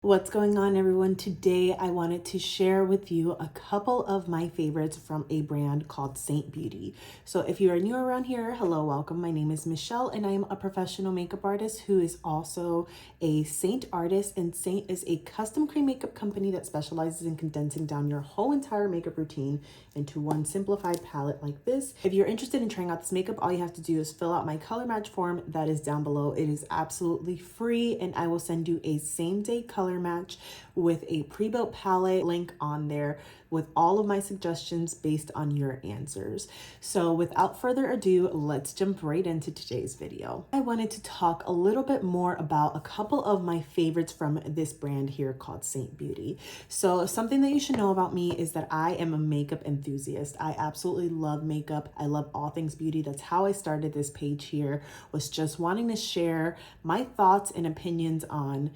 What's going on, everyone? Today I wanted to share with you a couple of my favorites from a brand called Seint Beauty. So if you are new around here, hello, welcome. My name is Michelle and I am a professional makeup artist who is also a Seint artist, and Seint is a custom cream makeup company that specializes in condensing down your whole entire makeup routine into one simplified palette like this. If you're interested in trying out this makeup, all you have to do is fill out my color match form that is down below. It is absolutely free and I will send you a same-day color match with a pre-built palette link on there with all of my suggestions based on your answers. So without further ado, let's jump right into today's video. I wanted to talk a little bit more about a couple of my favorites from this brand here called Seint Beauty. So something that you should know about me is that I am a makeup enthusiast. I absolutely love makeup. I love all things beauty. That's how I started this page here, was just wanting to share my thoughts and opinions on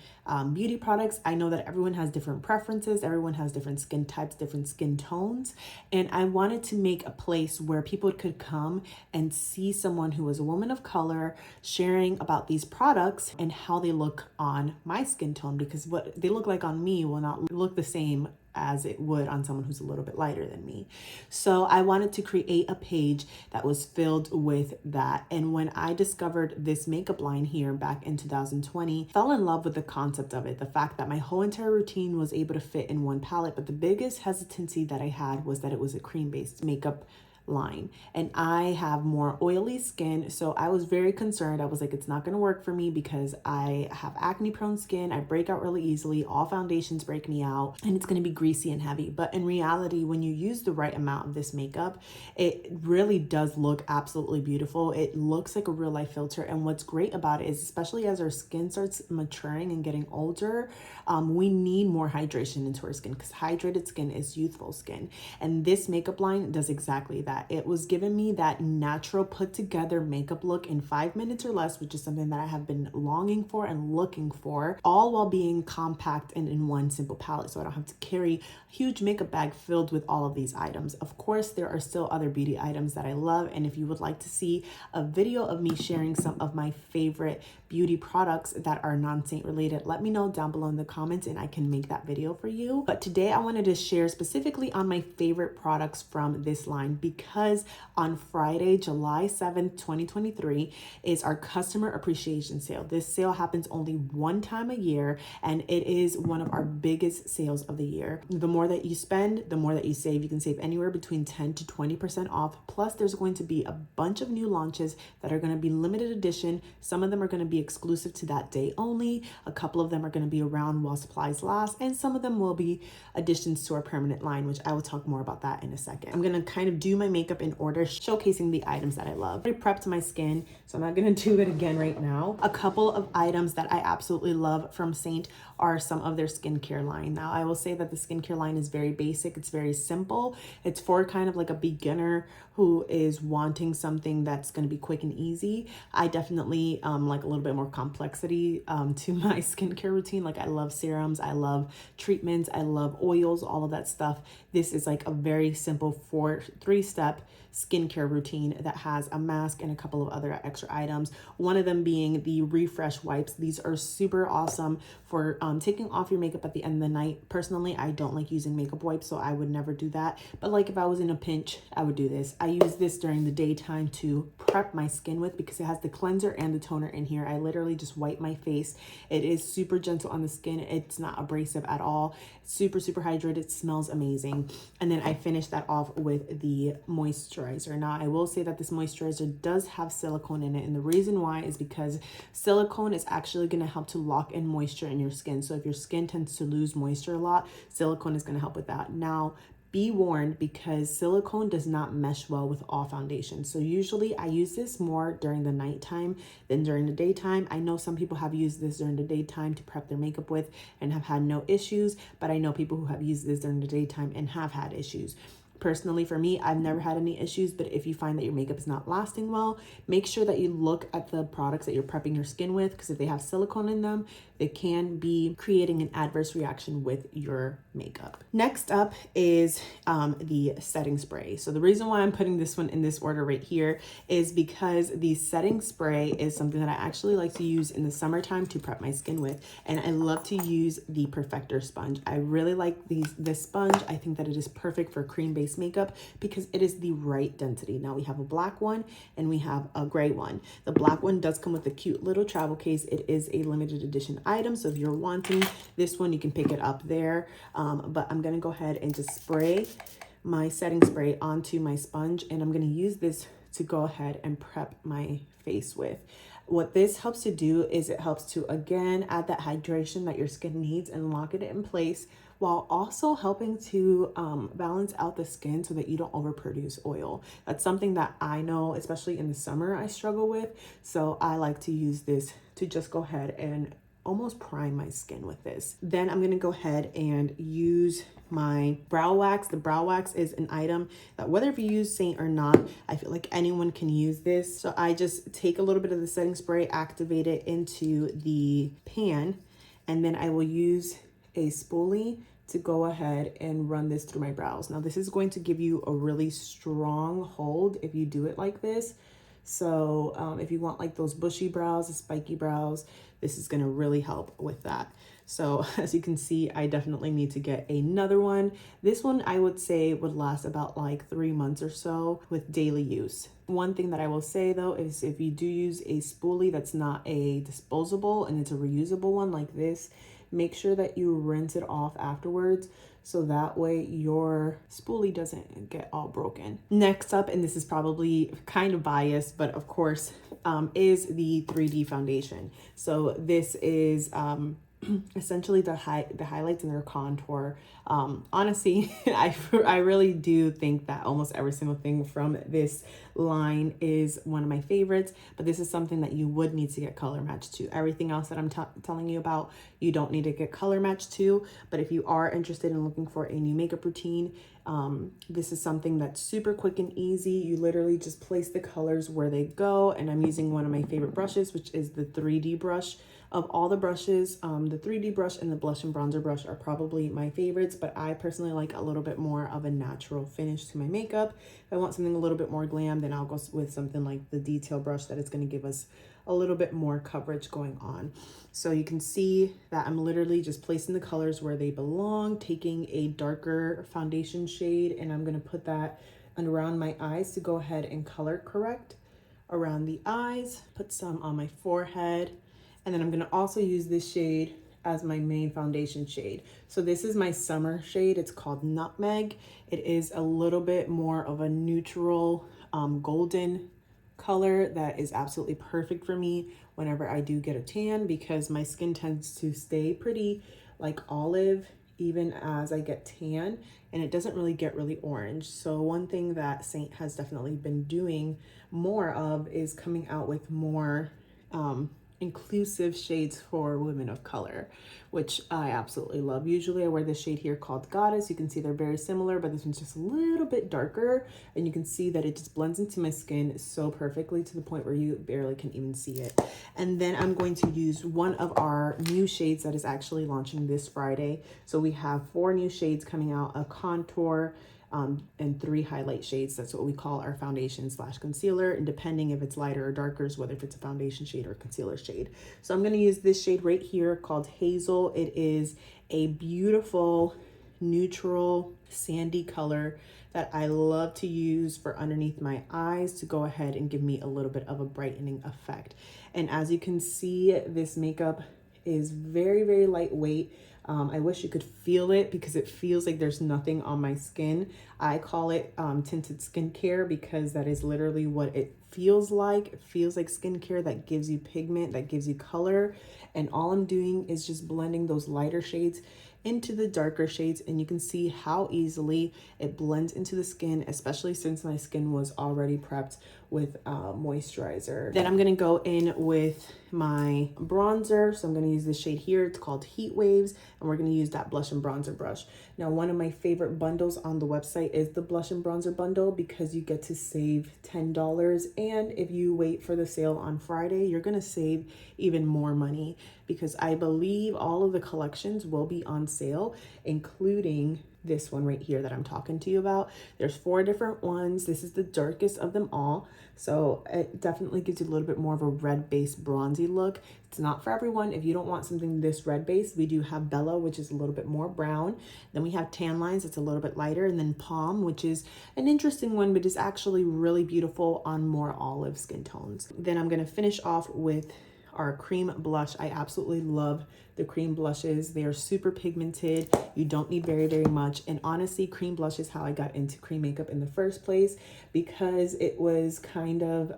beauty products. I know that everyone has different preferences. Everyone has different skin types, different skin tones. And I wanted to make a place where people could come and see someone who is a woman of color sharing about these products and how they look on my skin tone, because what they look like on me will not look the same as it would on someone who's a little bit lighter than me. So I wanted to create a page that was filled with that. And when I discovered this makeup line here back in 2020, fell in love with the concept of it. The fact that my whole entire routine was able to fit in one palette, but the biggest hesitancy that I had was that it was a cream-based makeup line and I have more oily skin, so I was very concerned. I was like, it's not going to work for me because I have acne prone skin. I break out really easily. All foundations break me out and it's going to be greasy and heavy. But in reality, when you use the right amount of this makeup, it really does look absolutely beautiful. It looks like a real life filter. And what's great about it is, especially as our skin starts maturing and getting older, we need more hydration into our skin, because hydrated skin is youthful skin. And this makeup line does exactly that. It was giving me that natural put together makeup look in 5 minutes or less, which is something that I have been longing for and looking for, all while being compact and in one simple palette. So I don't have to carry a huge makeup bag filled with all of these items. Of course, there are still other beauty items that I love. And if you would like to see a video of me sharing some of my favorite beauty products that are non-Seint related, let me know down below in the comments and I can make that video for you. But today I wanted to share specifically on my favorite products from this line, because on Friday, July 7th, 2023 is our customer appreciation sale. This sale happens only one time a year and it is one of our biggest sales of the year. The more that you spend, the more that you save. You can save anywhere between 10 to 20% off. Plus there's going to be a bunch of new launches that are going to be limited edition. Some of them are going to be exclusive to that day only. A couple of them are going to be around while supplies last, and some of them will be additions to our permanent line, which I will talk more about that in a second. I'm going to kind of do my makeup in order, showcasing the items that I love. I prepped my skin, so I'm not going to do it again right now. A couple of items that I absolutely love from Seint are some of their skincare line. Now, I will say that the skincare line is very basic. It's very simple. It's for kind of like a beginner who is wanting something that's going to be quick and easy. I definitely like a little bit more complexity to my skincare routine. Like I love serums, I love treatments, I love oils, all of that stuff. This is like a very simple 3-step skincare routine that has a mask and a couple of other extra items. One of them being the refresh wipes. These are super awesome for taking off your makeup at the end of the night. Personally, I don't like using makeup wipes, so I would never do that. But like if I was in a pinch, I would do this. I use this during the daytime to prep my skin with, because it has the cleanser and the toner in here. I literally just wipe my face. It is super gentle on the skin. It's not abrasive at all. It's super hydrated. It smells amazing. And then I finish that off with the moisturizer. Now, I will say that this moisturizer does have silicone in it, and the reason why is because silicone is actually going to help to lock in moisture in your skin. So if your skin tends to lose moisture a lot, silicone is going to help with that. Now, be warned, because silicone does not mesh well with all foundations. So usually I use this more during the nighttime than during the daytime. I know some people have used this during the daytime to prep their makeup with and have had no issues, but I know people who have used this during the daytime and have had issues. Personally, for me, I've never had any issues, but if you find that your makeup is not lasting well, make sure that you look at the products that you're prepping your skin with, because if they have silicone in them, it can be creating an adverse reaction with your makeup. Next up is the setting spray. So the reason why I'm putting this one in this order right here is because the setting spray is something that I actually like to use in the summertime to prep my skin with, and I love to use the Perfector sponge. I really like this sponge. I think that it is perfect for cream-based makeup because it is the right density. Now we have a black one and we have a gray one. The black one does come with a cute little travel case. It is a limited edition item, so if you're wanting this one, you can pick it up there. But I'm gonna go ahead and just spray my setting spray onto my sponge, and I'm gonna use this to go ahead and prep my face with. What this helps to do is it helps to, again, add that hydration that your skin needs and lock it in place, while also helping to balance out the skin so that you don't overproduce oil. That's something that I know, especially in the summer, I struggle with. So I like to use this to just go ahead and almost prime my skin with this. Then I'm gonna go ahead and use my brow wax. The brow wax is an item that, whether if you use Seint or not, I feel like anyone can use this. So I just take a little bit of the setting spray, activate it into the pan, and then I will use a spoolie to go ahead and run this through my brows. Now this is going to give you a really strong hold if you do it like this. So if you want like those bushy brows, the spiky brows, this is gonna really help with that. So as you can see, I definitely need to get another one. This one I would say would last about like 3 months or so with daily use. One thing that I will say though is if you do use a spoolie that's not a disposable and it's a reusable one like this, make sure that you rinse it off afterwards, so that way your spoolie doesn't get all broken. Next up, and this is probably kind of biased, but of course, is the 3D foundation. So this is essentially the highlights and their contour. Honestly, I really do think that almost every single thing from this line is one of my favorites, but this is something that you would need to get color matched to. Everything else that I'm telling you about, you don't need to get color matched to, but if you are interested in looking for a new makeup routine, this is something that's super quick and easy. You literally just place the colors where they go, and I'm using one of my favorite brushes, which is the 3D brush. Of all the brushes, the 3D brush and the blush and bronzer brush are probably my favorites, but I personally like a little bit more of a natural finish to my makeup. If I want something a little bit more glam, then I'll go with something like the detail brush that is going to give us a little bit more coverage going on. So you can see that I'm literally just placing the colors where they belong, taking a darker foundation shade, and I'm going to put that around my eyes to go ahead and color correct around the eyes, put some on my forehead. And then I'm gonna also use this shade as my main foundation shade. So this is my summer shade. It's called Nutmeg. It is a little bit more of a neutral golden color that is absolutely perfect for me whenever I do get a tan, because my skin tends to stay pretty like olive even as I get tan, and it doesn't really get really orange. So one thing that Seint has definitely been doing more of is coming out with more inclusive shades for women of color, which I absolutely love. Usually I wear this shade here called Goddess. You can see they're very similar, but this one's just a little bit darker, and you can see that it just blends into my skin so perfectly to the point where you barely can even see it. And then I'm going to use one of our new shades that is actually launching this Friday. So we have 4 new shades coming out: a contour, and 3 highlight shades. That's what we call our foundation / concealer, and depending if it's lighter or darker is whether if it's a foundation shade or a concealer shade. So I'm going to use this shade right here called Hazel. It is a beautiful neutral sandy color that I love to use for underneath my eyes to go ahead and give me a little bit of a brightening effect. And as you can see, this makeup is very, very lightweight. I wish you could feel it because it feels like there's nothing on my skin. I call it tinted skincare because that is literally what it feels like. It feels like skincare that gives you pigment, that gives you color. And all I'm doing is just blending those lighter shades into the darker shades, and you can see how easily it blends into the skin, especially since my skin was already prepped with moisturizer. Then I'm gonna go in with my bronzer. So I'm gonna use this shade here. It's called Heat Waves, and we're gonna use that blush and bronzer brush. Now, one of my favorite bundles on the website is the blush and bronzer bundle because you get to save $10. And if you wait for the sale on Friday, you're gonna save even more money because I believe all of the collections will be on sale, including this one right here that I'm talking to you about. There's 4 different ones. This is the darkest of them all. So it definitely gives you a little bit more of a red based bronzy look. It's not for everyone. If you don't want something this red based, we do have Bella, which is a little bit more brown. Then we have Tan Lines, it's a little bit lighter. And then Palm, which is an interesting one, but is actually really beautiful on more olive skin tones. Then I'm gonna finish off with our cream blush. I absolutely love the cream blushes. They are super pigmented. You don't need very, very much. And honestly, cream blush is how I got into cream makeup in the first place because it was kind of,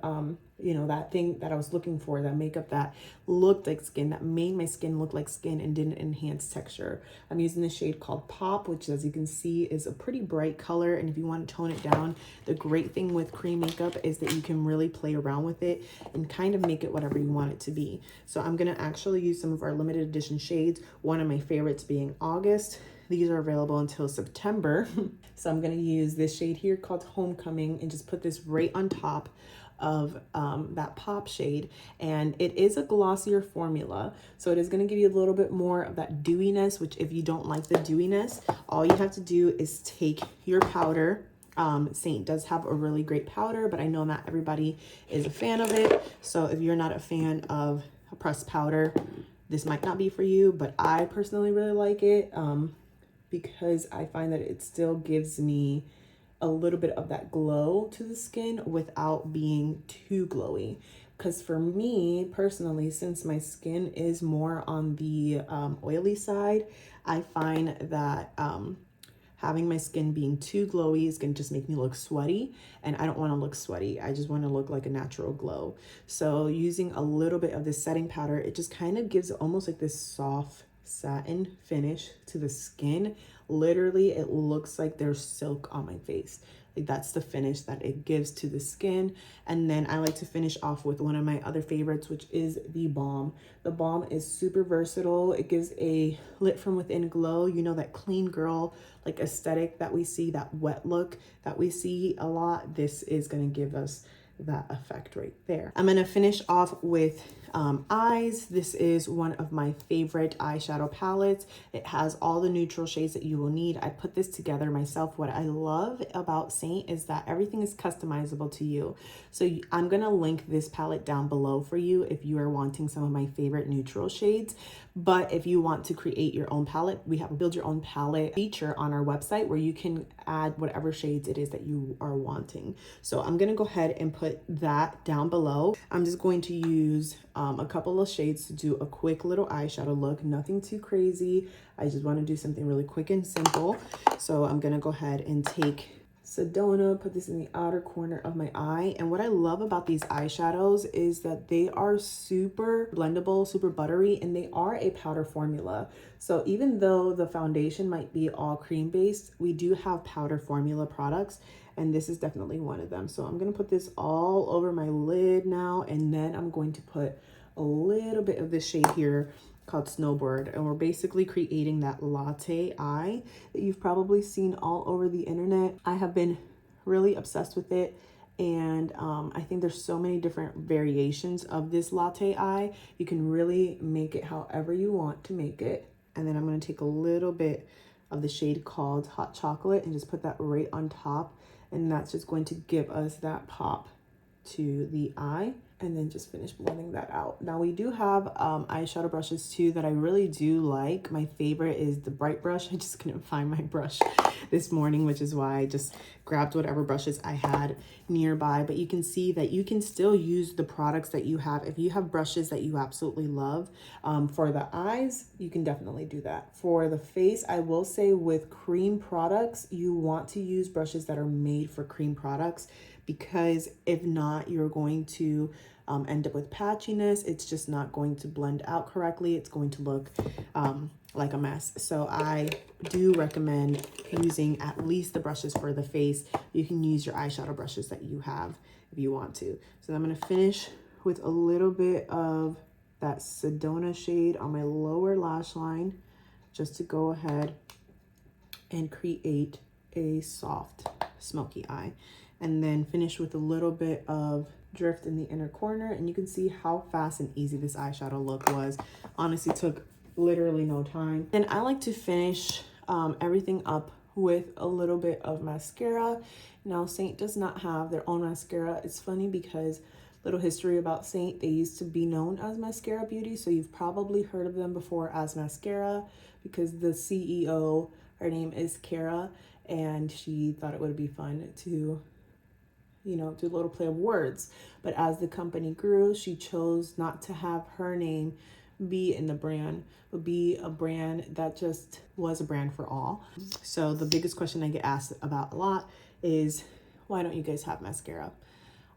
you know, that thing that I was looking for, that makeup that looked like skin, that made my skin look like skin and didn't enhance texture. I'm using the shade called Pop, which as you can see is a pretty bright color. And if you want to tone it down, the great thing with cream makeup is that you can really play around with it and kind of make it whatever you want it to be. So I'm going to actually use some of our limited edition shades. One of my favorites being August. These are available until September. So I'm going to use this shade here called Homecoming and just put this right on top of that Pop shade. And it is a glossier formula, so it is going to give you a little bit more of that dewiness, which if you don't like the dewiness, all you have to do is take your powder. Seint does have a really great powder, but I know not everybody is a fan of it. So if you're not a fan of a pressed powder, this might not be for you, but I personally really like it because I find that it still gives me a little bit of that glow to the skin without being too glowy. Because for me personally, since my skin is more on the oily side, I find that having my skin being too glowy is going to just make me look sweaty, and I don't want to look sweaty. I just want to look like a natural glow. So using a little bit of this setting powder, it just kind of gives almost like this soft satin finish to the skin. Literally, it looks like there's silk on my face. Like that's the finish that it gives to the skin. And then I like to finish off with one of my other favorites, which is the balm. The balm is super versatile. It gives a lit from within glow. You know, that clean girl like aesthetic that we see, that wet look that we see a lot. This is going to give us that effect right there. I'm going to finish off with eyes. This is one of my favorite eyeshadow palettes. It has all the neutral shades that you will need. I put this together myself. What I love about Seint is that everything is customizable to you. So I'm going to link this palette down below for you if you are wanting some of my favorite neutral shades. But if you want to create your own palette, we have a build your own palette feature on our website where you can add whatever shades it is that you are wanting. So I'm going to go ahead and put that down below. I'm just going to use a couple of shades to do a quick little eyeshadow look, nothing too crazy. I just want to do something really quick and simple. So I'm going to go ahead and take Sedona, put this in the outer corner of my eye. And what I love about these eyeshadows is that they are super blendable, super buttery, and they are a powder formula. So even though the foundation might be all cream based, we do have powder formula products, and this is definitely one of them. So I'm going to put this all over my lid now, and then I'm going to put a little bit of this shade here called Snowboard, and we're basically creating that latte eye that you've probably seen all over the internet. I have been really obsessed with it, and I think there's so many different variations of this latte eye. You can really make it however you want to make it. And then I'm going to take a little bit of the shade called Hot Chocolate and just put that right on top, and that's just going to give us that pop to the eye. And then just finish blending that out. Now we do have eyeshadow brushes too that I really do like. My favorite is the Bright brush. I just couldn't find my brush this morning, which is why I just grabbed whatever brushes I had nearby. But you can see that you can still use the products that you have. If you have brushes that you absolutely love, for the eyes, you can definitely do that. For the face, I will say with cream products, you want to use brushes that are made for cream products, because if not, you're going to end up with patchiness. It's just not going to blend out correctly. It's going to look like a mess. So I do recommend using at least the brushes for the face. You can use your eyeshadow brushes that you have if you want to. So I'm going to finish with a little bit of that Sedona shade on my lower lash line, just to go ahead and create a soft smoky eye. And then finish with a little bit of drift in the inner corner, and you can see how fast and easy this eyeshadow look was. Honestly, took literally no time. Then I like to finish everything up with a little bit of mascara. Now, Seint does not have their own mascara. It's funny because little history about Seint, they used to be known as Mascara Beauty, so you've probably heard of them before as mascara, because the CEO, her name is Kara, and she thought it would be fun to, you know, do a little play of words. But as the company grew, she chose not to have her name be in the brand, but be a brand that just was a brand for all. So the biggest question I get asked about a lot is, why don't you guys have mascara?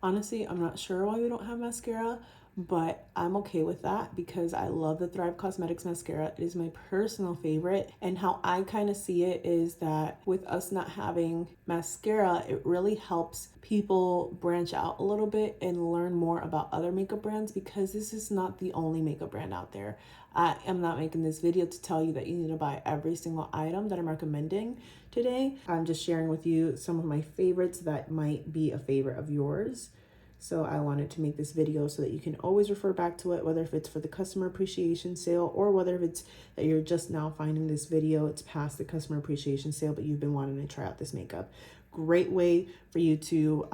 Honestly, I'm not sure why we don't have mascara, but I'm okay with that because I love the Thrive Cosmetics mascara. It is my personal favorite. And how I kind of see it is that with us not having mascara, it really helps people branch out a little bit and learn more about other makeup brands, because this is not the only makeup brand out there. I am not making this video to tell you that you need to buy every single item that I'm recommending today. I'm just sharing with you some of my favorites that might be a favorite of yours. So I wanted to make this video so that you can always refer back to it, whether if it's for the customer appreciation sale or whether if it's that you're just now finding this video, it's past the customer appreciation sale, but you've been wanting to try out this makeup. Great way for you to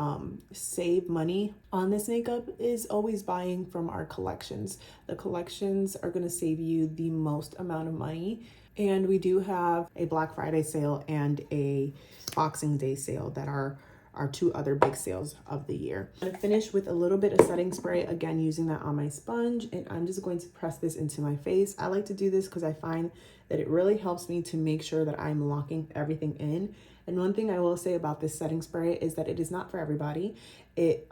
save money on this makeup is always buying from our collections. The collections are going to save you the most amount of money. And we do have a Black Friday sale and a Boxing Day sale that are our two other big sales of the year. I'm gonna finish with a little bit of setting spray, again using that on my sponge, and I'm just going to press this into my face. I like to do this because I find that it really helps me to make sure that I'm locking everything in. And one thing I will say about this setting spray is that it is not for everybody. It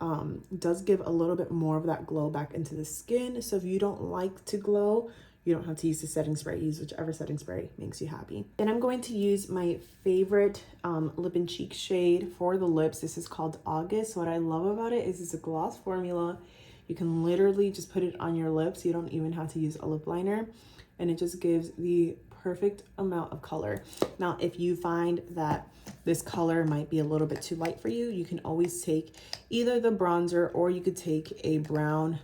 does give a little bit more of that glow back into the skin. So if you don't like to glow, you don't have to use the setting spray. Use whichever setting spray makes you happy. Then I'm going to use my favorite lip and cheek shade for the lips. This is called August. What I love about it is it's a gloss formula. You can literally just put it on your lips. You don't even have to use a lip liner. And it just gives the perfect amount of color. Now, if you find that this color might be a little bit too light for you, you can always take either the bronzer or you could take a brown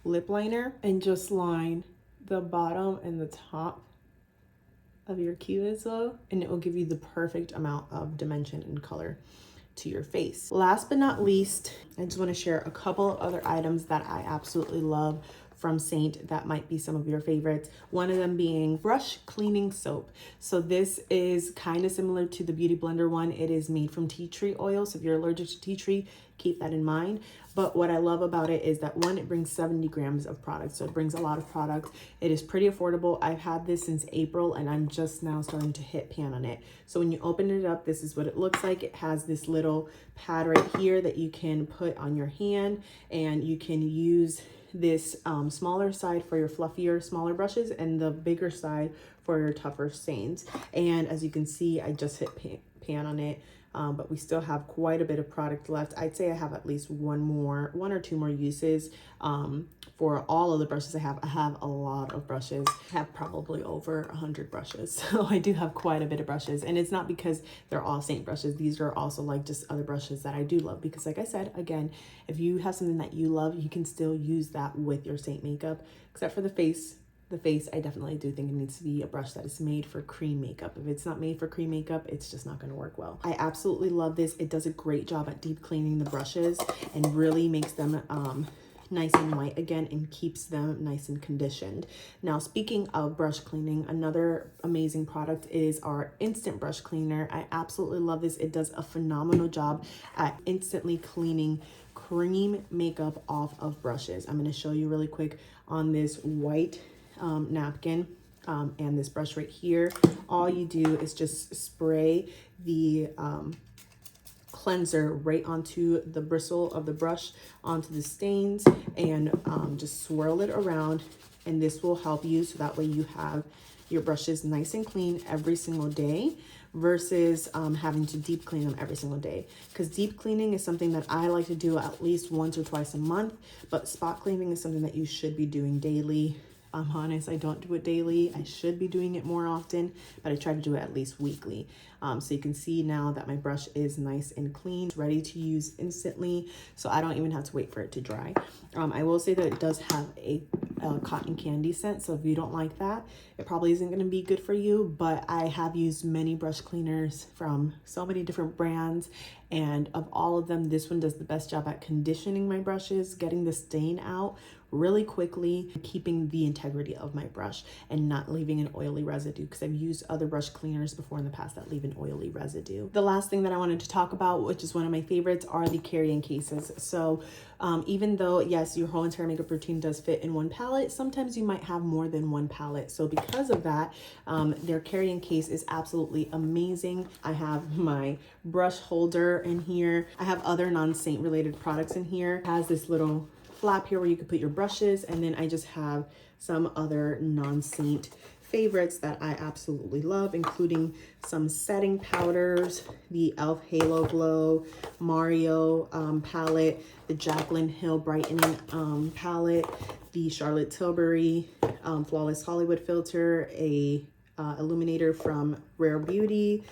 lip liner and just line the bottom and the top of your cuticle, and it will give you the perfect amount of dimension and color to your face. Last but not least, I just want to share a couple of other items that I absolutely love from Seint that might be some of your favorites. One of them being brush cleaning soap. So this is kind of similar to the Beauty Blender one. It is made from tea tree oil. So if you're allergic to tea tree, keep that in mind. But what I love about it is that one, it brings 70 grams of product. So it brings a lot of product. It is pretty affordable. I've had this since April and I'm just now starting to hit pan on it. So when you open it up, this is what it looks like. It has this little pad right here that you can put on your hand, and you can use this smaller side for your fluffier, smaller brushes, and the bigger side for your tougher stains. And as you can see, I just hit pan on it, but we still have quite a bit of product left. I'd say I have at least one or two more uses for all of the brushes I have. I have a lot of brushes. I have probably over 100 brushes. So I do have quite a bit of brushes, and it's not because they're all Seint brushes. These are also like just other brushes that I do love, because like I said, again, if you have something that you love, you can still use that with your Seint makeup, except for the face. The face, I definitely do think it needs to be a brush that is made for cream makeup. If it's not made for cream makeup, it's just not going to work well. I absolutely love this. It does a great job at deep cleaning the brushes and really makes them nice and white again and keeps them nice and conditioned. Now, speaking of brush cleaning, another amazing product is our instant brush cleaner. I absolutely love this. It does a phenomenal job at instantly cleaning cream makeup off of brushes. I'm going to show you really quick on this white napkin and this brush right here. All you do is just spray the cleanser right onto the bristle of the brush, onto the stains, and just swirl it around. And this will help you so that way you have your brushes nice and clean every single day versus having to deep clean them every single day. Because deep cleaning is something that I like to do at least once or twice a month, but spot cleaning is something that you should be doing daily. I'm honest, I don't do it daily. I should be doing it more often, but I try to do it at least weekly. So you can see now that my brush is nice and clean, ready to use instantly, so I don't even have to wait for it to dry. I will say that it does have a cotton candy scent, so if you don't like that, it probably isn't going to be good for you, but I have used many brush cleaners from so many different brands, and of all of them, this one does the best job at conditioning my brushes, getting the stain out really quickly, keeping the integrity of my brush and not leaving an oily residue, because I've used other brush cleaners before in the past that leave an oily residue. The last thing that I wanted to talk about, which is one of my favorites, are the carrying cases. So even though, yes, your whole entire makeup routine does fit in one palette, sometimes you might have more than one palette. So because of that, their carrying case is absolutely amazing. I have my brush holder in here. I have other non-Seint related products in here. It has this little flap here where you could put your brushes, and then I just have some other non-Seint favorites that I absolutely love, including some setting powders, the e.l.f. Halo Glow Mario palette, the Jaclyn Hill Brightening palette, the Charlotte Tilbury Flawless Hollywood filter, a illuminator from Rare Beauty,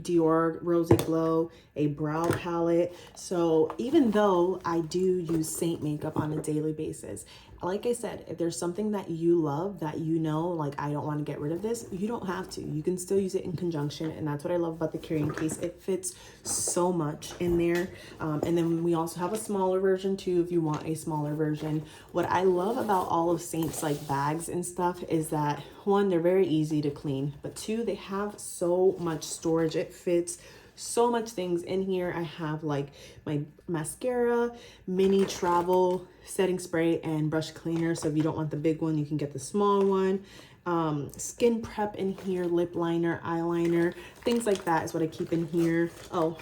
Dior Rosy Glow, a brow palette. So even though I do use Seint makeup on a daily basis, like I said, if there's something that you love that you know, like, I don't want to get rid of this, you don't have to. You can still use it in conjunction, and that's what I love about the carrying case. It fits so much in there. And then we also have a smaller version too if you want a smaller version. What I love about all of Seint's like bags and stuff is that, one, they're very easy to clean, but two, they have so much storage. It fits so much things in here. I have like my mascara, mini travel setting spray, and brush cleaner. So if you don't want the big one, you can get the small one. Skin prep in here, lip liner, eyeliner, things like that is what I keep in here. Oh,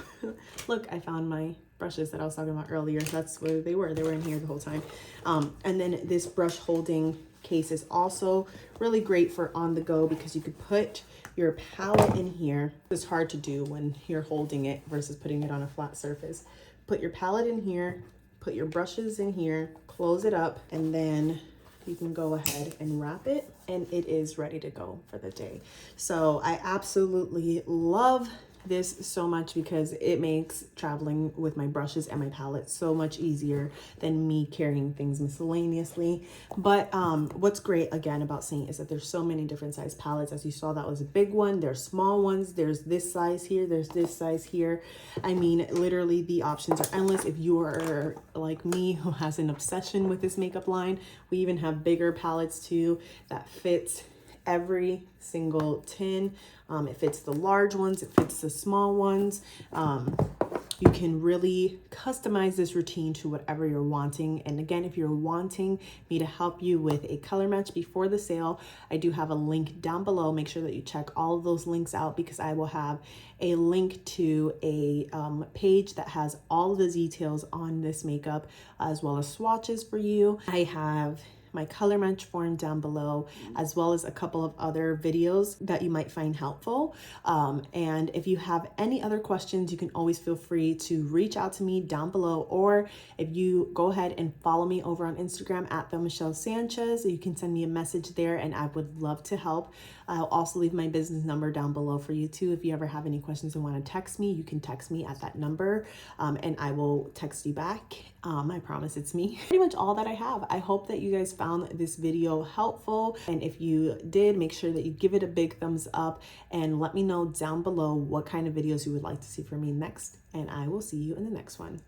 look, I found my brushes that I was talking about earlier. That's where they were. They were in here the whole time. And then this brush holding case is also really great for on the go, because you could put your palette in here. It's hard to do when you're holding it versus putting it on a flat surface. Put your palette in here, put your brushes in here, close it up, and then you can go ahead and wrap it, and it is ready to go for the day. So I absolutely love this so much because it makes traveling with my brushes and my palette so much easier than me carrying things miscellaneously. But what's great again about Seint is that there's so many different size palettes. As you saw, that was a big one. There's small ones. There's this size here. There's this size here. I mean, literally the options are endless. If you are like me, who has an obsession with this makeup line, we even have bigger palettes too that fits every single tin. It fits the large ones, it fits the small ones. You can really customize this routine to whatever you're wanting. And again, if you're wanting me to help you with a color match before the sale, I do have a link down below. Make sure that you check all of those links out, because I will have a link to a page that has all the details on this makeup, as well as swatches for you. I have my color match form down below, as well as a couple of other videos that you might find helpful. And if you have any other questions, you can always feel free to reach out to me down below, or if you go ahead and follow me over on Instagram at @Michelle_Sanchez, you can send me a message there and I would love to help. I'll also leave my business number down below for you too. If you ever have any questions and want to text me, you can text me at that number, and I will text you back. I promise it's me. Pretty much all that I have. I hope that you guys found this video helpful. And if you did, make sure that you give it a big thumbs up and let me know down below what kind of videos you would like to see from me next. And I will see you in the next one.